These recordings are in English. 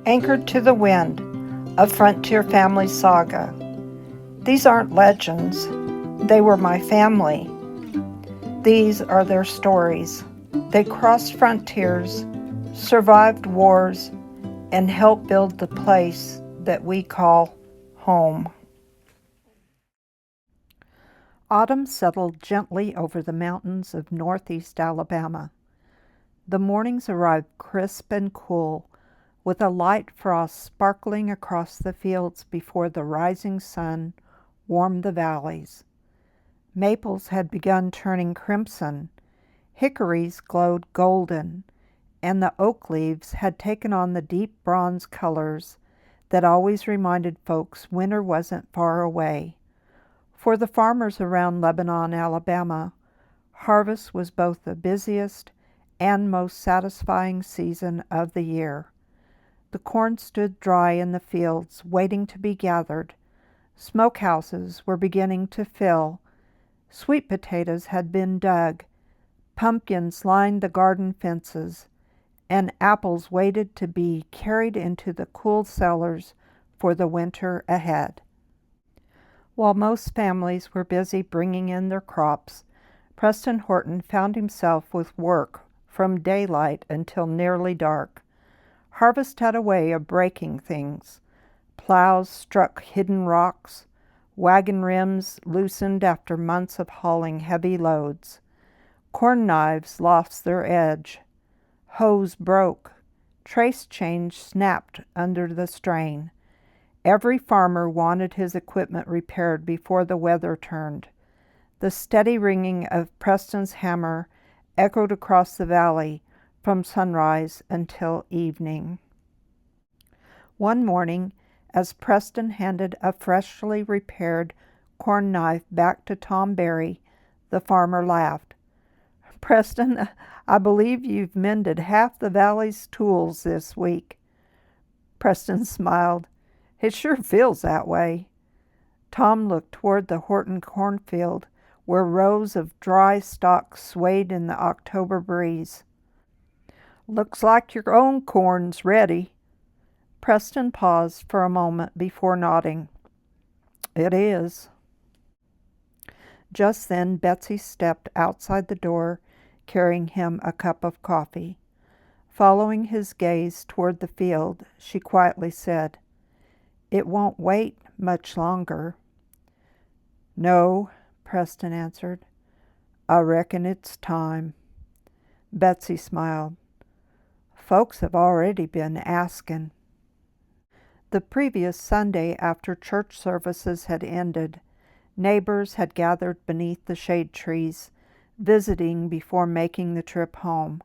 Anchored to the Wind, a Frontier Family Saga. These aren't legends. They were my family. These are their stories. They crossed frontiers, survived wars, and helped build the place that we call home. Autumn settled gently over the mountains of northeast Alabama. The mornings arrived crisp and cool, with a light frost sparkling across the fields before the rising sun warmed the valleys. Maples had begun turning crimson, hickories glowed golden, and the oak leaves had taken on the deep bronze colors that always reminded folks winter wasn't far away. For the farmers around Lebanon, Alabama, harvest was both the busiest and most satisfying season of the year. The corn stood dry in the fields, waiting to be gathered. Smokehouses were beginning to fill. Sweet potatoes had been dug. Pumpkins lined the garden fences, and apples waited to be carried into the cool cellars for the winter ahead. While most families were busy bringing in their crops, Preston Horton found himself with work from daylight until nearly dark. Harvest had a way of breaking things. Plows struck hidden rocks. Wagon rims loosened after months of hauling heavy loads. Corn knives lost their edge. Hoes broke. Trace chains snapped under the strain. Every farmer wanted his equipment repaired before the weather turned. The steady ringing of Preston's hammer echoed across the valley from sunrise until evening. One morning, as Preston handed a freshly repaired corn knife back to Tom Berry, the farmer laughed. "Preston, I believe you've mended half the valley's tools this week." Preston smiled. "It sure feels that way." Tom looked toward the Horton cornfield, where rows of dry stalks swayed in the October breeze. "Looks like your own corn's ready." Preston paused for a moment before nodding. "It is." Just then Betsy stepped outside the door, carrying him a cup of coffee. Following his gaze toward the field, she quietly said, "It won't wait much longer." "No," Preston answered. "I reckon it's time." Betsy smiled. "Folks have already been asking." The previous Sunday, after church services had ended, neighbors had gathered beneath the shade trees, visiting before making the trip home.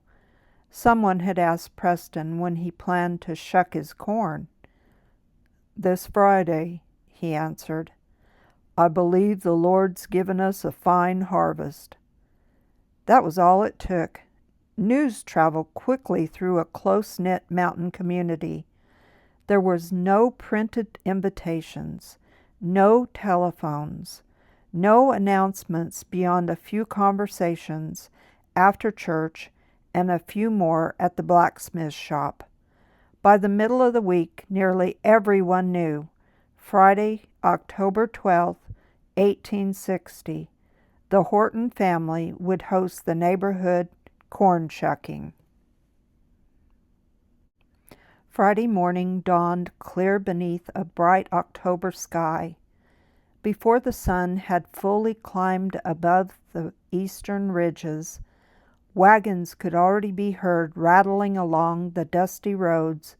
Someone had asked Preston when he planned to shuck his corn. "This Friday," he answered. "I believe the Lord's given us a fine harvest." That was all it took. News traveled quickly through a close-knit mountain community. There was no printed invitations, no telephones, no announcements beyond a few conversations after church and a few more at the blacksmith shop. By the middle of the week, nearly everyone knew. Friday, October 12th, 1860, the Horton family would host the neighborhood corn shucking. Friday morning dawned clear beneath a bright October sky. Before the sun had fully climbed above the eastern ridges, wagons could already be heard rattling along the dusty roads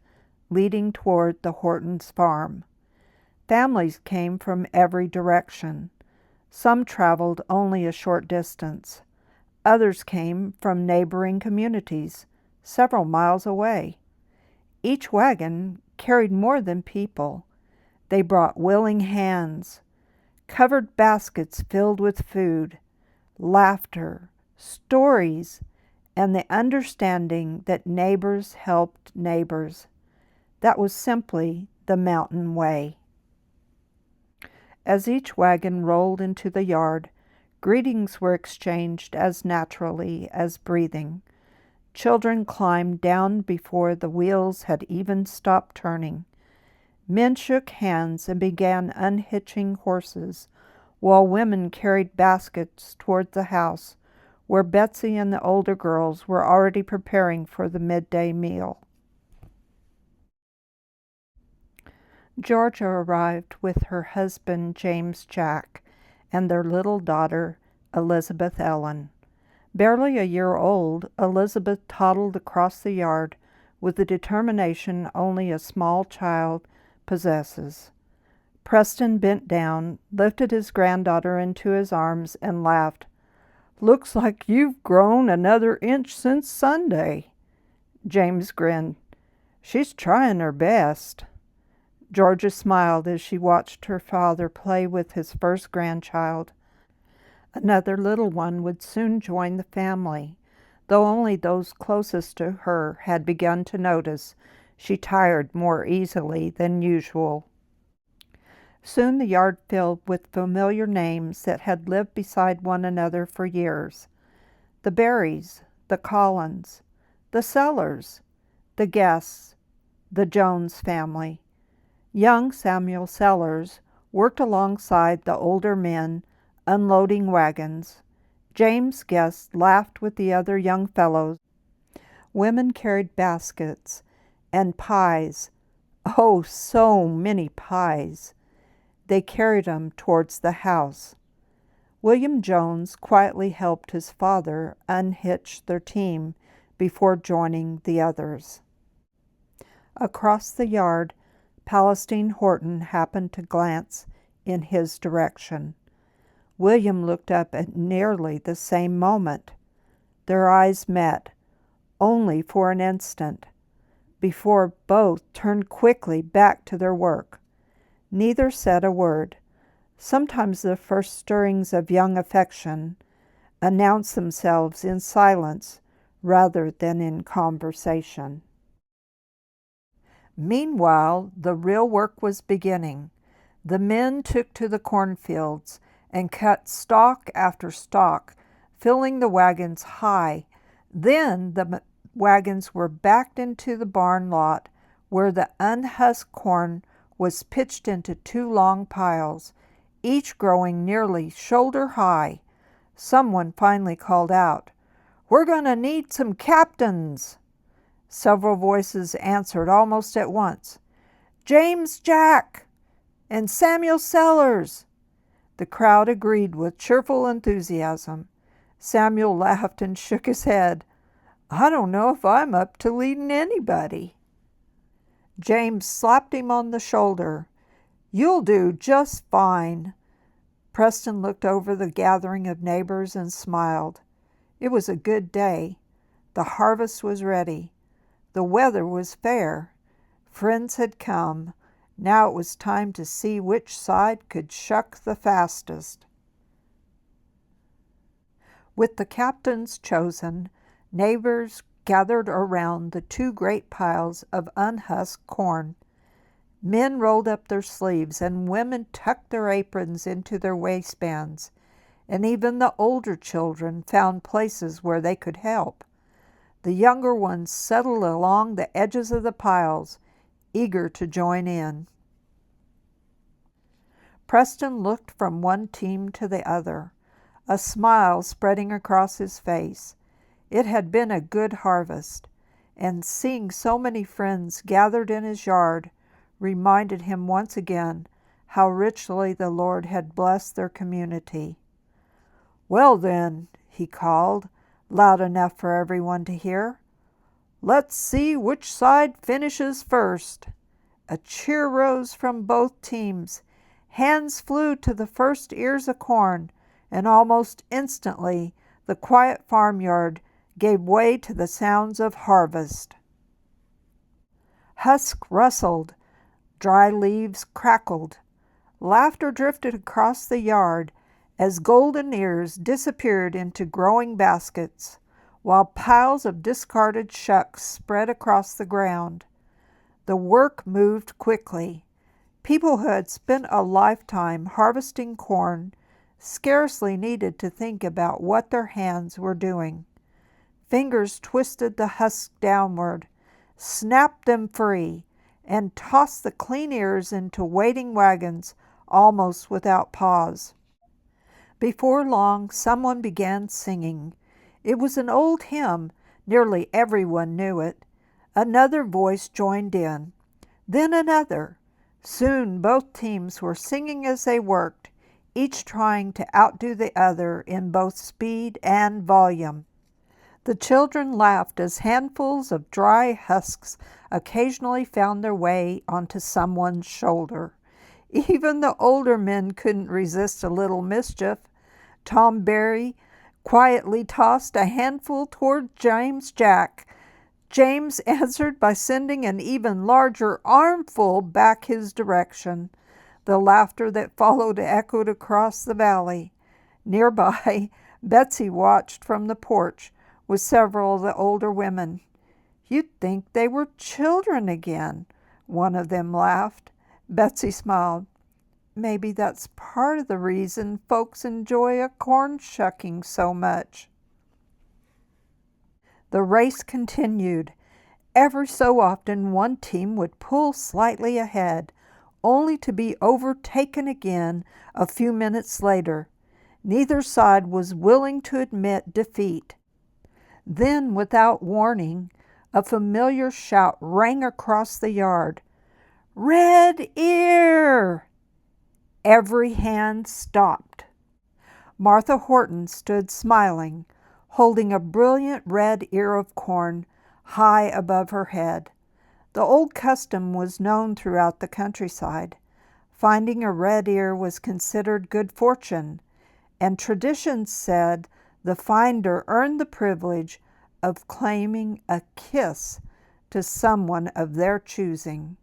leading toward the Hortons' farm. Families came from every direction. Some traveled only a short distance. Others came from neighboring communities, several miles away. Each wagon carried more than people. They brought willing hands, covered baskets filled with food, laughter, stories, and the understanding that neighbors helped neighbors. That was simply the mountain way. As each wagon rolled into the yard, greetings were exchanged as naturally as breathing. Children climbed down before the wheels had even stopped turning. Men shook hands and began unhitching horses, while women carried baskets toward the house, where Betsy and the older girls were already preparing for the midday meal. Georgia arrived with her husband, James Jack, and their little daughter, Elizabeth Ellen. Barely a year old, Elizabeth toddled across the yard with the determination only a small child possesses. Preston bent down, lifted his granddaughter into his arms, and laughed. "Looks like you've grown another inch since Sunday." James grinned. "She's trying her best." Georgia smiled as she watched her father play with his first grandchild. Another little one would soon join the family, though only those closest to her had begun to notice she tired more easily than usual. Soon the yard filled with familiar names that had lived beside one another for years. The Berries, the Collins, the Sellers, the Guests, the Jones family. Young Samuel Sellers worked alongside the older men, unloading wagons. James Guest laughed with the other young fellows. Women carried baskets and pies. Oh, so many pies. They carried them towards the house. William Jones quietly helped his father unhitch their team before joining the others. Across the yard, Palestine Horton happened to glance in his direction. William looked up at nearly the same moment. Their eyes met, only for an instant, before both turned quickly back to their work. Neither said a word. Sometimes the first stirrings of young affection announce themselves in silence rather than in conversation. Meanwhile, the real work was beginning. The men took to the cornfields and cut stalk after stalk, filling the wagons high. Then the wagons were backed into the barn lot, where the unhusked corn was pitched into two long piles, each growing nearly shoulder high. Someone finally called out, "We're going to need some captains." Several voices answered almost at once, "James Jack and Samuel Sellers." The crowd agreed with cheerful enthusiasm. Samuel laughed and shook his head. "I don't know if I'm up to leading anybody." James slapped him on the shoulder. "You'll do just fine." Preston looked over the gathering of neighbors and smiled. It was a good day. The harvest was ready. The weather was fair. Friends had come. Now it was time to see which side could shuck the fastest. With the captains chosen, neighbors gathered around the two great piles of unhusked corn. Men rolled up their sleeves, and women tucked their aprons into their waistbands, and even the older children found places where they could help. The younger ones settled along the edges of the piles, eager to join in. Preston looked from one team to the other, a smile spreading across his face. It had been a good harvest, and seeing so many friends gathered in his yard reminded him once again how richly the Lord had blessed their community. "Well then," he called, loud enough for everyone to hear, "let's see which side finishes first." A cheer rose from both teams. Hands flew to the first ears of corn, and almost instantly the quiet farmyard gave way to the sounds of harvest. Husk rustled, dry leaves crackled. Laughter drifted across the yard as golden ears disappeared into growing baskets, while piles of discarded shucks spread across the ground. The work moved quickly. People who had spent a lifetime harvesting corn scarcely needed to think about what their hands were doing. Fingers twisted the husk downward, snapped them free, and tossed the clean ears into waiting wagons almost without pause. Before long, someone began singing. It was an old hymn. Nearly everyone knew it. Another voice joined in. Then another. Soon both teams were singing as they worked, each trying to outdo the other in both speed and volume. The children laughed as handfuls of dry husks occasionally found their way onto someone's shoulder. Even the older men couldn't resist a little mischief. Tom Berry quietly tossed a handful toward James Jack. James answered by sending an even larger armful back his direction. The laughter that followed echoed across the valley. Nearby, Betsy watched from the porch with several of the older women. "You'd think they were children again," one of them laughed. Betsy smiled. "Maybe that's part of the reason folks enjoy a corn shucking so much." The race continued. Every so often one team would pull slightly ahead, only to be overtaken again a few minutes later. Neither side was willing to admit defeat. Then, without warning, a familiar shout rang across the yard. "Red ear!" Every hand stopped. Martha Horton stood smiling, holding a brilliant red ear of corn high above her head. The old custom was known throughout the countryside. Finding a red ear was considered good fortune, and tradition said the finder earned the privilege of claiming a kiss to someone of their choosing.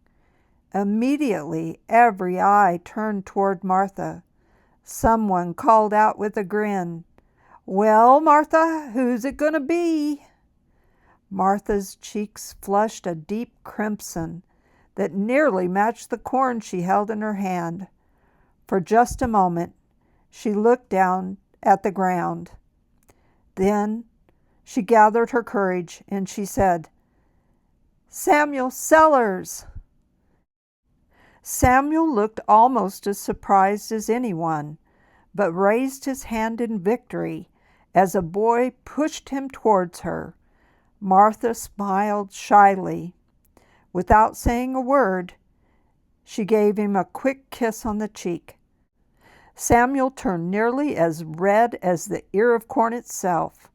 Immediately, every eye turned toward Martha. Someone called out with a grin, "Well, Martha, who's it going to be?" Martha's cheeks flushed a deep crimson that nearly matched the corn she held in her hand. For just a moment, she looked down at the ground. Then she gathered her courage and she said, "Samuel Sellers!" Samuel looked almost as surprised as anyone, but raised his hand in victory as a boy pushed him towards her. Martha smiled shyly. Without saying a word, she gave him a quick kiss on the cheek. Samuel turned nearly as red as the ear of corn itself.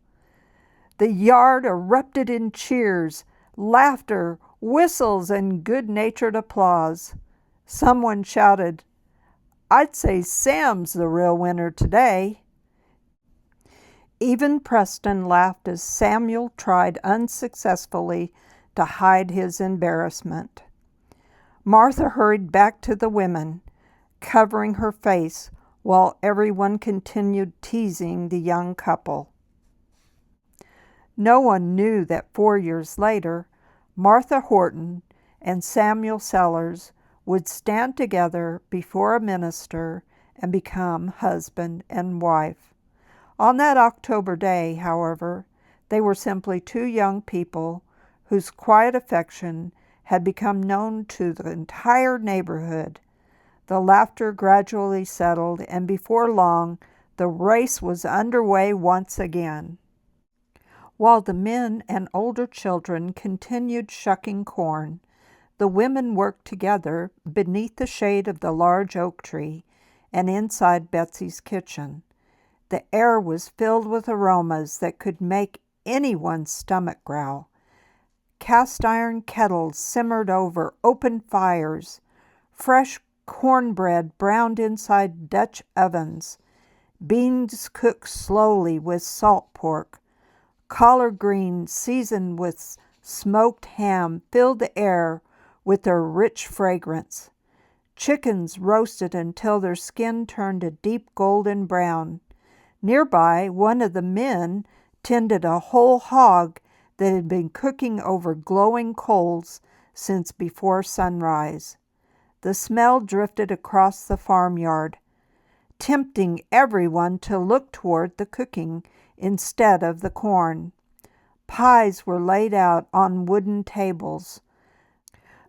The yard erupted in cheers, laughter, whistles, and good-natured applause. Someone shouted, "I'd say Sam's the real winner today." Even Preston laughed as Samuel tried unsuccessfully to hide his embarrassment. Martha hurried back to the women, covering her face while everyone continued teasing the young couple. No one knew that 4 years later, Martha Horton and Samuel Sellers would stand together before a minister and become husband and wife. On that October day, however, they were simply two young people whose quiet affection had become known to the entire neighborhood. The laughter gradually settled, and before long, the race was underway once again. While the men and older children continued shucking corn, the women worked together beneath the shade of the large oak tree and inside Betsy's kitchen. The air was filled with aromas that could make anyone's stomach growl. Cast iron kettles simmered over open fires. Fresh cornbread browned inside Dutch ovens. Beans cooked slowly with salt pork. Collard greens seasoned with smoked ham filled the air with their rich fragrance. Chickens roasted until their skin turned a deep golden brown. Nearby, one of the men tended a whole hog that had been cooking over glowing coals since before sunrise. The smell drifted across the farmyard, tempting everyone to look toward the cooking instead of the corn. Pies were laid out on wooden tables.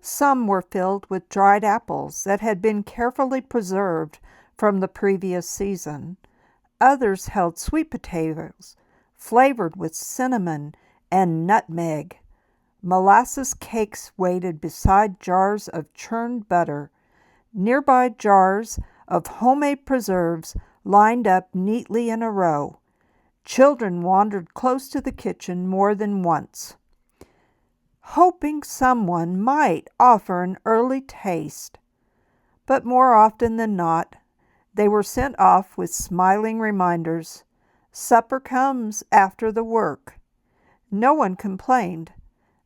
Some were filled with dried apples that had been carefully preserved from the previous season. Others held sweet potatoes, flavored with cinnamon and nutmeg. Molasses cakes waited beside jars of churned butter. Nearby jars of homemade preserves lined up neatly in a row. Children wandered close to the kitchen more than once, hoping someone might offer an early taste. But more often than not, they were sent off with smiling reminders. Supper comes after the work. No one complained.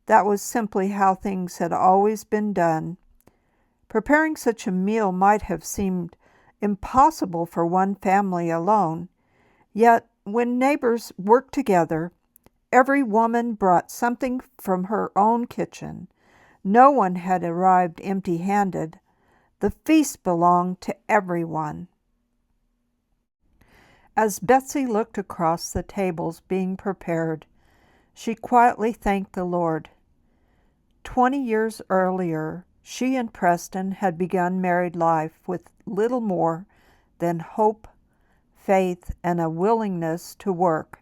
That was simply how things had always been done. Preparing such a meal might have seemed impossible for one family alone. Yet, when neighbors worked together, every woman brought something from her own kitchen. No one had arrived empty-handed. The feast belonged to everyone. As Betsy looked across the tables being prepared, she quietly thanked the Lord. 20 years earlier, she and Preston had begun married life with little more than hope, faith, and a willingness to work.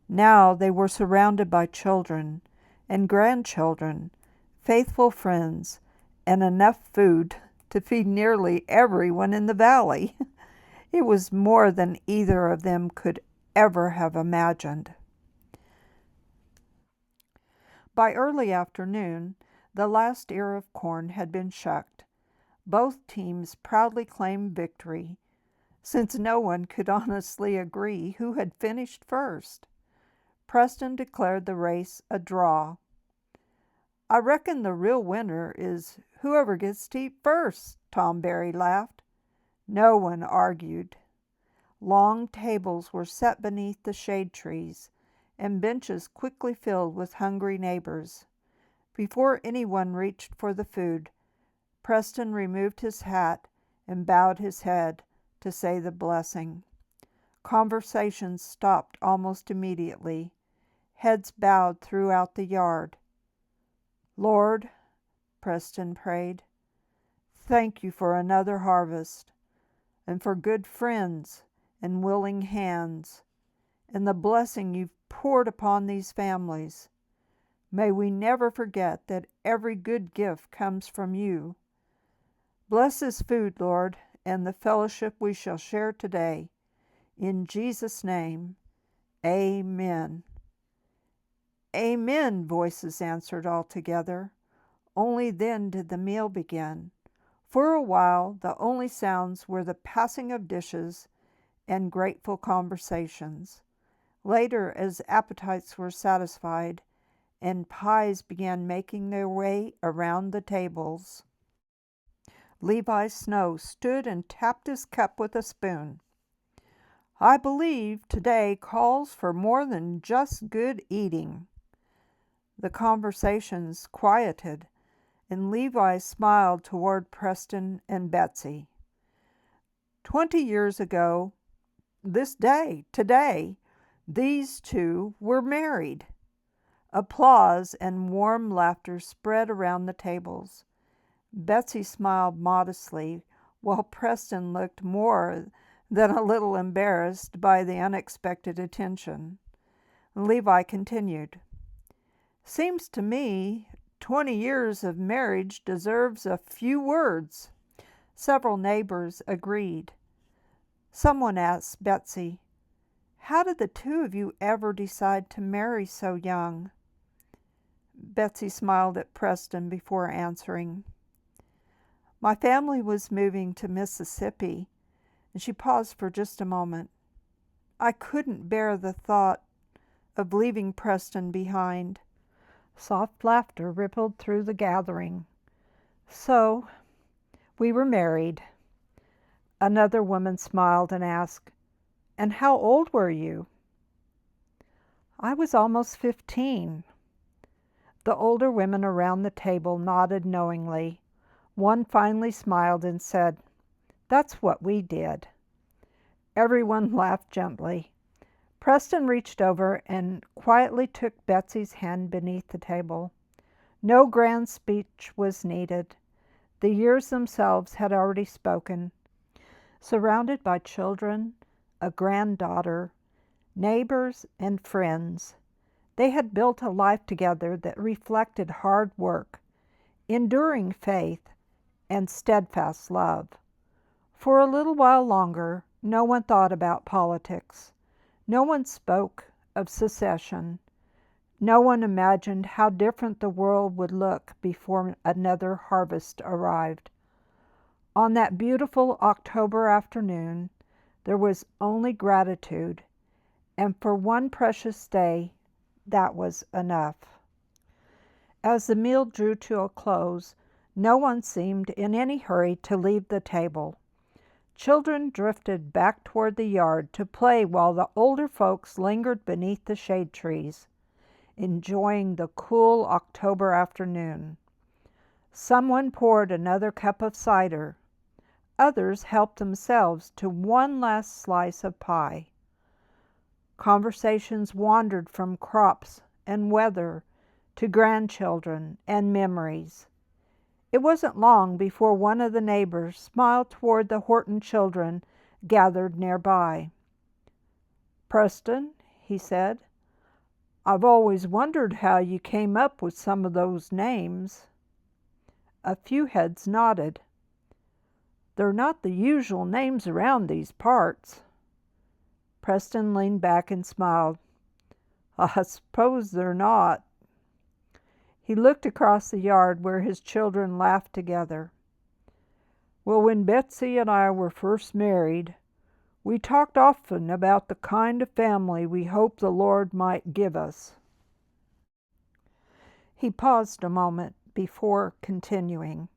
Now they were surrounded by children and grandchildren, faithful friends, and enough food to feed nearly everyone in the valley. It was more than either of them could ever have imagined. By early afternoon, the last ear of corn had been shucked. Both teams proudly claimed victory, since no one could honestly agree who had finished first. Preston declared the race a draw. "I reckon the real winner is whoever gets to eat first," Tom Berry laughed. No one argued. Long tables were set beneath the shade trees, and benches quickly filled with hungry neighbors. Before anyone reached for the food, Preston removed his hat and bowed his head to say the blessing. Conversation stopped almost immediately. Heads bowed throughout the yard. "Lord," Preston prayed, "thank you for another harvest, and for good friends and willing hands, and the blessing you've poured upon these families. May we never forget that every good gift comes from you. Bless this food, Lord, and the fellowship we shall share today. In Jesus' name, amen." "Amen," voices answered all together. Only then did the meal begin. For a while, the only sounds were the passing of dishes and grateful conversations. Later, as appetites were satisfied and pies began making their way around the tables, Levi Snow stood and tapped his cup with a spoon. "I believe today calls for more than just good eating." The conversations quieted, and Levi smiled toward Preston and Betsy. 20 years ago, this day, today, these two were married. Applause and warm laughter spread around the tables. Betsy smiled modestly, while Preston looked more than a little embarrassed by the unexpected attention. Levi continued, "Seems to me 20 years of marriage deserves a few words." Several neighbors agreed. Someone asked Betsy, "How did the two of you ever decide to marry so young?" Betsy smiled at Preston before answering. "My family was moving to Mississippi," and she paused for just a moment. "I couldn't bear the thought of leaving Preston behind." Soft laughter rippled through the gathering. "So we were married." Another woman smiled and asked, "And how old were you?" "I was almost 15. The older women around the table nodded knowingly. One finally smiled and said, "That's what we did." Everyone laughed gently. Preston reached over and quietly took Betsy's hand beneath the table. No grand speech was needed. The years themselves had already spoken. Surrounded by children, a granddaughter, neighbors, and friends, they had built a life together that reflected hard work, enduring faith, and steadfast love. For a little while longer, no one thought about politics. No one spoke of secession. No one imagined how different the world would look before another harvest arrived. On that beautiful October afternoon, there was only gratitude, and for one precious day, that was enough. As the meal drew to a close, no one seemed in any hurry to leave the table. Children drifted back toward the yard to play while the older folks lingered beneath the shade trees, enjoying the cool October afternoon. Someone poured another cup of cider. Others helped themselves to one last slice of pie. Conversations wandered from crops and weather to grandchildren and memories. It wasn't long before one of the neighbors smiled toward the Horton children gathered nearby. "Preston," he said, "I've always wondered how you came up with some of those names." A few heads nodded. "They're not the usual names around these parts." Preston leaned back and smiled. "I suppose they're not." He looked across the yard where his children laughed together. "Well, when Betsy and I were first married, we talked often about the kind of family we hoped the Lord might give us." He paused a moment before continuing.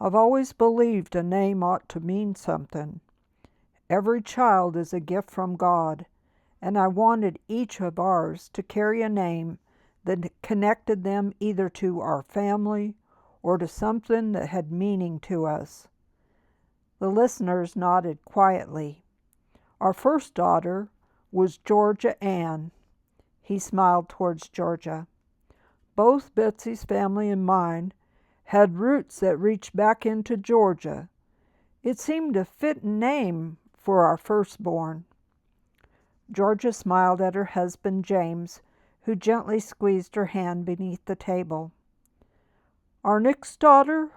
"I've always believed a name ought to mean something. Every child is a gift from God, and I wanted each of ours to carry a name that connected them either to our family or to something that had meaning to us." The listeners nodded quietly. "Our first daughter was Georgia Ann." He smiled towards Georgia. "Both Betsy's family and mine had roots that reached back into Georgia. It seemed a fitting name for our firstborn." Georgia smiled at her husband James, who gently squeezed her hand beneath the table. "Our next daughter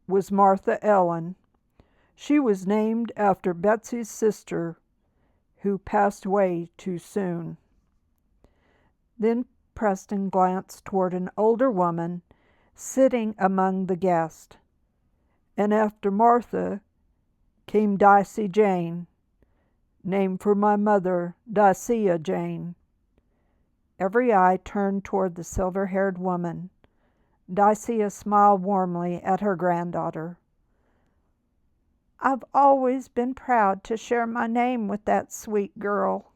was Martha Ellen. She was named after Betsy's sister, who passed away too soon." Then Preston glanced toward an older woman sitting among the guests. "And after Martha came Dicey Jane, named for my mother, Dicea Jane." Every eye turned toward the silver-haired woman. Dicea smiled warmly at her granddaughter. "I've always been proud to share my name with that sweet girl."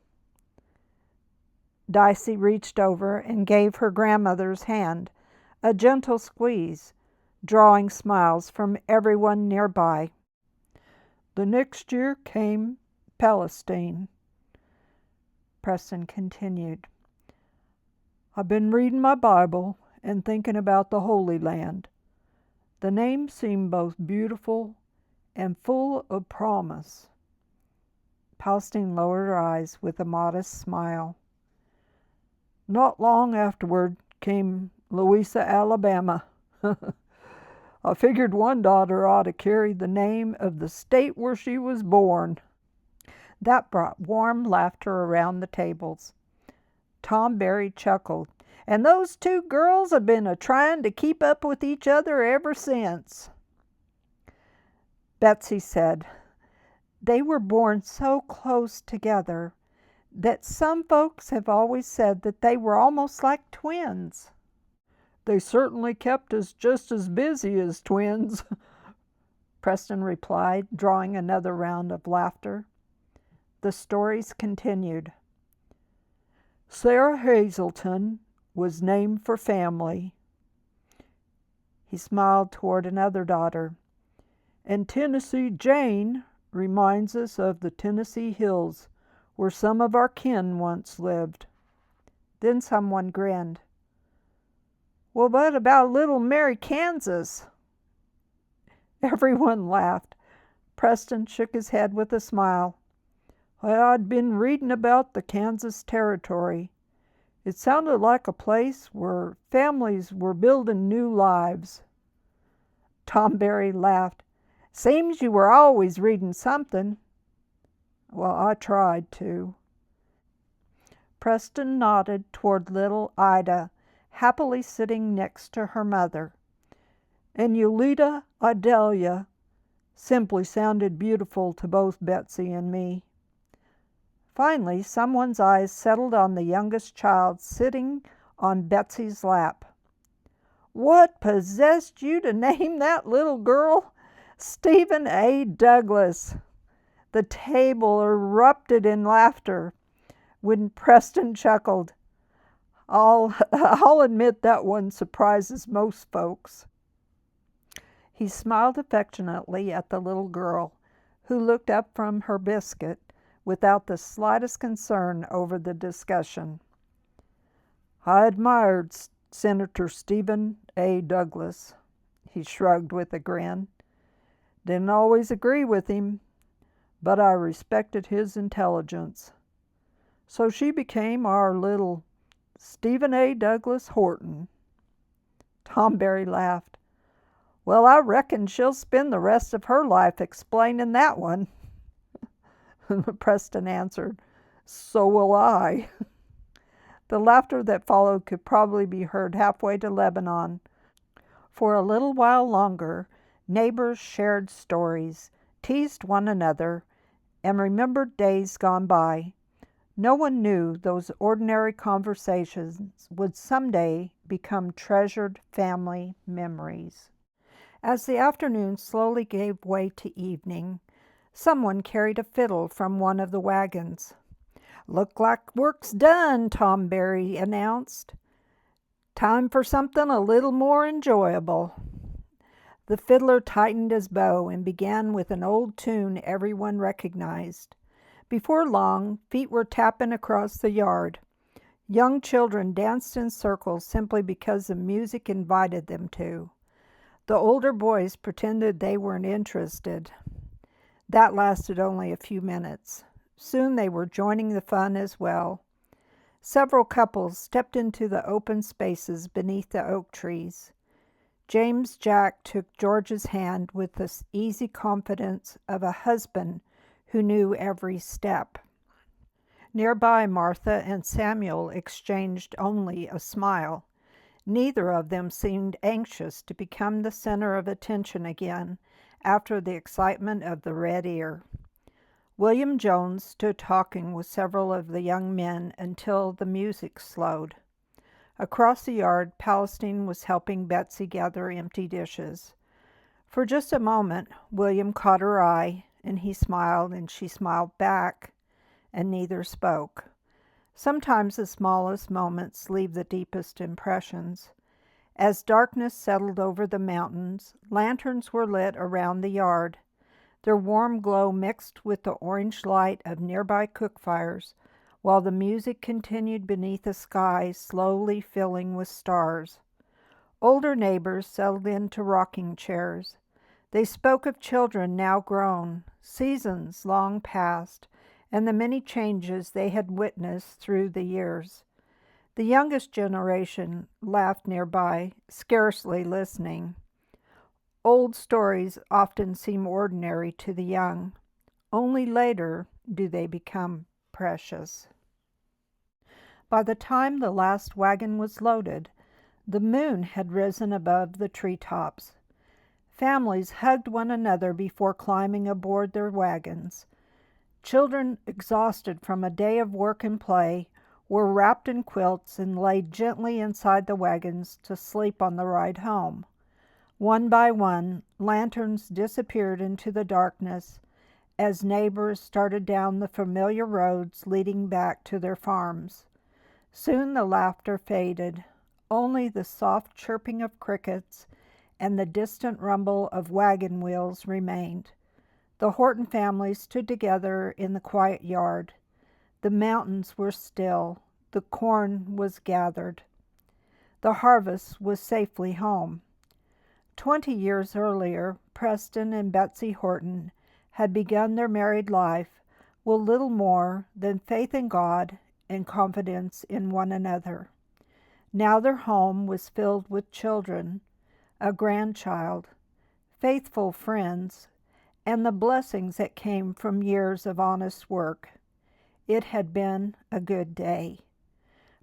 Dicey reached over and gave her grandmother's hand a gentle squeeze, drawing smiles from everyone nearby. "The next year came Palestine," Preston continued. "I've been reading my Bible and thinking about the Holy Land. The name seemed both beautiful and full of promise." Palestine lowered her eyes with a modest smile. "Not long afterward came Louisa, Alabama. I figured one daughter ought to carry the name of the state where she was born." That brought warm laughter around the tables. Tom Berry chuckled. "And those two girls have been a-trying to keep up with each other ever since." Betsy said, "They were born so close together that some folks have always said that they were almost like twins." "They certainly kept us just as busy as twins," Preston replied, drawing another round of laughter. The stories continued. "Sarah Hazelton was named for family." He smiled toward another daughter. "And Tennessee Jane reminds us of the Tennessee hills where some of our kin once lived." Then someone grinned. "Well, what about little Mary, Kansas?" Everyone laughed. Preston shook his head with a smile. "Well, I'd been reading about the Kansas Territory. It sounded like a place where families were building new lives." Tom Berry laughed. "Seems you were always reading something." "Well, I tried to." Preston nodded toward little Ida, happily sitting next to her mother. And Yulita Idalia simply sounded beautiful to both Betsy and me. Finally, someone's eyes settled on the youngest child sitting on Betsy's lap. "What possessed you to name that little girl Stephen A. Douglas?" The table erupted in laughter when Preston chuckled. I'll admit that one surprises most folks." He smiled affectionately at the little girl, who looked up from her biscuit without the slightest concern over the discussion. "I admired Senator Stephen A. Douglas," he shrugged with a grin. "Didn't always agree with him, but I respected his intelligence. So she became our little Stephen A. Douglas Horton." Tom Berry laughed. "Well, I reckon she'll spend the rest of her life explaining that one." Preston answered, "So will I." The laughter that followed could probably be heard halfway to Lebanon. For a little while longer, neighbors shared stories, teased one another, and remembered days gone by. No one knew those ordinary conversations would someday become treasured family memories. As the afternoon slowly gave way to evening, someone carried a fiddle from one of the wagons. "Look like work's done," Tom Berry announced. "Time for something a little more enjoyable." The fiddler tightened his bow and began with an old tune everyone recognized. Before long, feet were tapping across the yard. Young children danced in circles simply because the music invited them to. The older boys pretended they weren't interested. That lasted only a few minutes. Soon they were joining the fun as well. Several couples stepped into the open spaces beneath the oak trees. James Jack took George's hand with the easy confidence of a husband who knew every step. Nearby, Martha and Samuel exchanged only a smile. Neither of them seemed anxious to become the center of attention again after the excitement of the red ear. William Jones stood talking with several of the young men until the music slowed. Across the yard, Palestine was helping Betsy gather empty dishes. For just a moment, William caught her eye, and he smiled and she smiled back, and neither spoke. Sometimes the smallest moments leave the deepest impressions. As darkness settled over the mountains, lanterns were lit around the yard. Their warm glow mixed with the orange light of nearby cook fires, while the music continued beneath a sky slowly filling with stars. Older neighbors settled into rocking chairs. They spoke of children now grown, seasons long past, and the many changes they had witnessed through the years. The youngest generation laughed nearby, scarcely listening. Old stories often seem ordinary to the young. Only later do they become precious. By the time the last wagon was loaded, the moon had risen above the treetops. Families hugged one another before climbing aboard their wagons. Children, exhausted from a day of work and play, were wrapped in quilts and laid gently inside the wagons to sleep on the ride home. One by one, lanterns disappeared into the darkness as neighbors started down the familiar roads leading back to their farms. Soon the laughter faded. Only the soft chirping of crickets and the distant rumble of wagon wheels remained. The Horton family stood together in the quiet yard. The mountains were still. The corn was gathered. The harvest was safely home. 20 years earlier, Preston and Betsy Horton had begun their married life with little more than faith in God and confidence in one another. Now their home was filled with children, a grandchild, faithful friends, and the blessings that came from years of honest work. It had been a good day,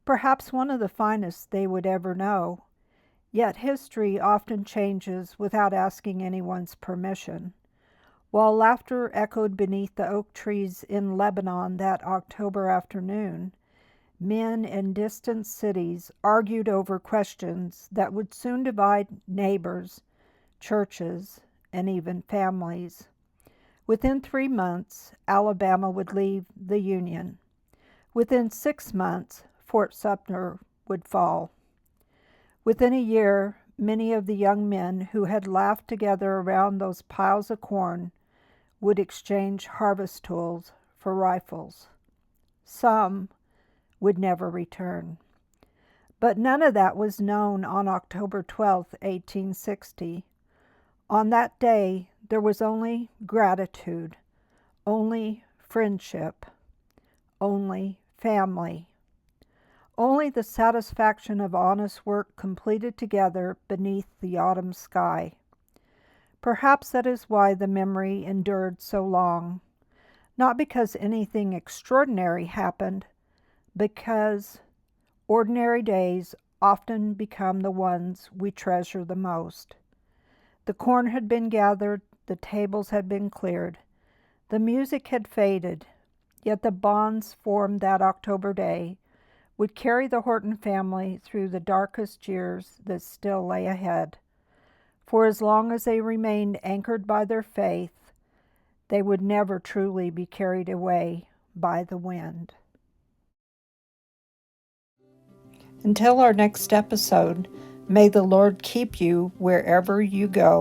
perhaps one of the finest they would ever know. Yet history often changes without asking anyone's permission. While laughter echoed beneath the oak trees in Lebanon that October afternoon, men in distant cities argued over questions that would soon divide neighbors, churches, and even families. Within 3 months, Alabama would leave the Union. Within 6 months, Fort Sumter would fall. Within a year, many of the young men who had laughed together around those piles of corn would exchange harvest tools for rifles. Some would never return. But none of that was known on October 12, 1860. On that day, there was only gratitude, only friendship, only family, only the satisfaction of honest work completed together beneath the autumn sky. Perhaps that is why the memory endured so long, not because anything extraordinary happened, because ordinary days often become the ones we treasure the most. The corn had been gathered, the tables had been cleared, the music had faded, yet the bonds formed that October day would carry the Horton family through the darkest years that still lay ahead. For as long as they remained anchored by their faith, they would never truly be carried away by the wind. Until our next episode, may the Lord keep you wherever you go.